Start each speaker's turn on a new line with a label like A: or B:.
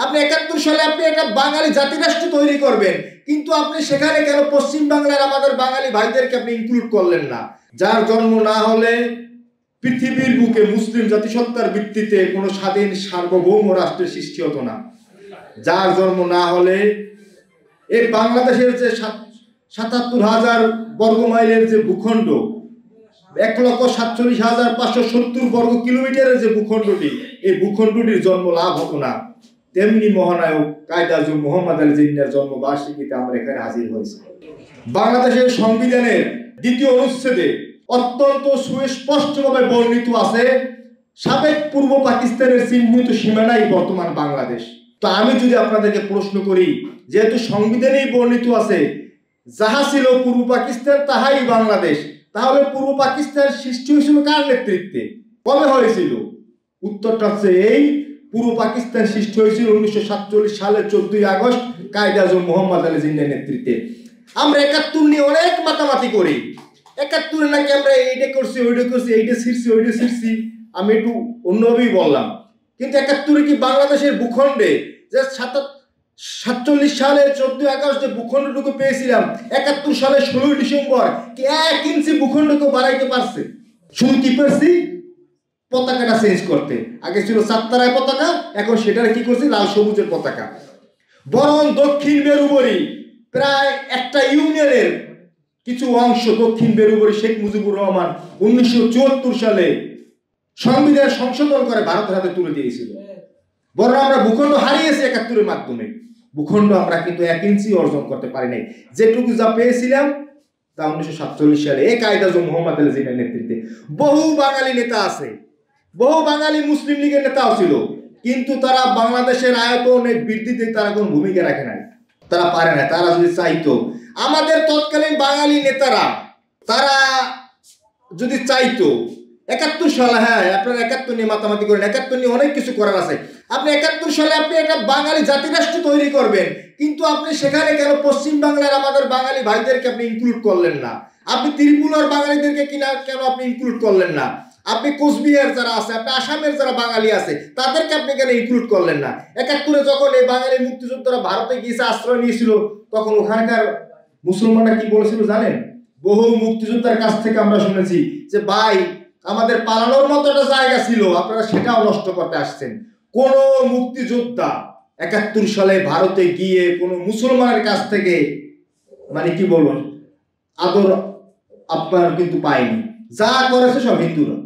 A: আপনি ৭১ সালে আপনি একটা বাঙালি জাতিরাষ্ট্র তৈরি করবেন, কিন্তু আপনি সেখানে কেন পশ্চিম বাংলার আমাদের বাঙালি ভাইদেরকে আপনি ইনক্লুড করলেন না? যার জন্ম না হলে পৃথিবীর বুকে মুসলিম জাতিসত্তার ভিত্তিতে কোনো স্বাধীন সার্বভৌম রাষ্ট্রের সৃষ্টি হতো না। যার জন্ম না হলে এই বাংলাদেশের যে ৭৭,০০০ বর্গমাইলের যে ভূখণ্ড, ১,৪৭,৫৭০ বর্গ কিলোমিটারের যে ভূখণ্ডটি, এই ভূখণ্ডটির জন্ম লাভ হতো না। তেমনি মহানায়ক কায়েদ আজম মোহাম্মদ আলী জিন্নাহর জন্মবার্ষিকীতে আমরা এখানে হাজির হয়েছি। বাংলাদেশের সংবিধানের ২য় অনুচ্ছেদে অত্যন্ত সুস্পষ্টভাবে বর্ণিত আছে সাবেক পূর্ব পাকিস্তানের চিহ্নিত সীমানাই বর্তমান বাংলাদেশ। তো আমি যদি আপনাদেরকে প্রশ্ন করি, যেহেতু সংবিধানেই বর্ণিত আছে যাহা ছিল পূর্ব পাকিস্তান তাহাই বাংলাদেশ, তাহলে পূর্ব পাকিস্তান সৃষ্টি হয়েছিল কার নেতৃত্বে, কবে হয়েছিল? উত্তরটা হচ্ছে এই, পূর্ব পাকিস্তান সৃষ্টি হয়েছিল ১৯৪৭ সালের ১৪ই আগস্ট কায়েদ আজম মোহাম্মদ আলী জিন্নাহর নেতৃত্বে। আমরা ৭১ নিয়ে অনেক মাতামাতি করি, ৭১ নাকি আমরা এইটা করছি, ওইটা করছি, এইটা ছিঁড়ছি, ওইটা ছিঁড়ছি। আমি একটু অন্যভাবেই বললাম, কিন্তু ৭১ কি বাংলাদেশের ভূখণ্ডে যে ৪৭ সালের ১৪ই আগস্ট যে ভূখণ্ডটুকু পেয়েছিলাম, ৭১ সালের ১৬ই ডিসেম্বর কি ১ ইঞ্চি ভূখণ্ডকে বাড়াইতে পারছে? শুধু কি পারছি? পতাকাটা চেঞ্জ করতে। আগে ছিল চারতারায় পতাকা, এখন সেটার কি করছি? লাল সবুজের পতাকা। বরং দক্ষিণ বেরুবরি প্রায় একটা ইউনিয়নের কিছু অংশ, দক্ষিণ বেরুবরি শেখ মুজিবুর রহমান ১৯৭৪ সালে সংবিধান সংশোধন করে ভারতের হাতে তুলে দিয়েছিল। বরং আমরা ভূখণ্ড হারিয়েছি ৭১-এর মাধ্যমে। ভূখণ্ড আমরা কিন্তু ১ ইঞ্চি অর্জন করতে পারি নাই। যেটুকু যা পেয়েছিলাম তা ১৯৪৭ সালে এই কায়েদ আজম মোহাম্মদ আলী জিন্নাহর নেতৃত্বে। বহু বাঙালি নেতা আছে, বহু বাঙালি মুসলিম লীগের নেতাও ছিল, কিন্তু তারা বাংলাদেশের আয়তনের বৃদ্ধিতে তারা কোনো ভূমিকা রাখে নাই, তারা পারে না। তারা যদি চাইতো, আমাদের তৎকালীন বাঙালি নেতারা তারা যদি চাইতো ৭১ সালে, হ্যাঁ আপনারা ৭১ নিয়ে মাতামাতি করেন, ৭১ নিয়ে অনেক কিছু করার আছে। আপনি ৭১ সালে আপনি একটা বাঙালি জাতিরাষ্ট্র তৈরি করবেন, কিন্তু আপনি সেখানে কেন পশ্চিম বাংলার আমাদের বাঙালি ভাইদেরকে আপনি ইনক্লুড করলেন না? আপনি ত্রিপুরার বাঙালিদেরকে কেন আপনি ইনক্লুড করলেন না? আপনি কোচবিহার যারা আছে, আপনি আসামের যারা বাঙালি আছে, তাদেরকে আপনি কেন ইনক্লুড করলেন না? ৭১ যখন এই বাঙালি মুক্তিযোদ্ধারা ভারতে গিয়েছে, আশ্রয় নিয়েছিল, তখন ওখানকার মুসলমানরা কি বলেছিল জানেন? বহু মুক্তিযোদ্ধার কাছ থেকে আমরা শুনেছি যে ভাই, আমাদের পালানোর মতো একটা জায়গা ছিল, আপনারা সেটাও নষ্ট করতে আসছেন। কোন মুক্তিযোদ্ধা ৭১ সালে ভারতে গিয়ে কোন মুসলমানের কাছ থেকে মানে কি বলুন আদর আপনার কিন্তু পায়নি। যা করেছে সব হিন্দুরা।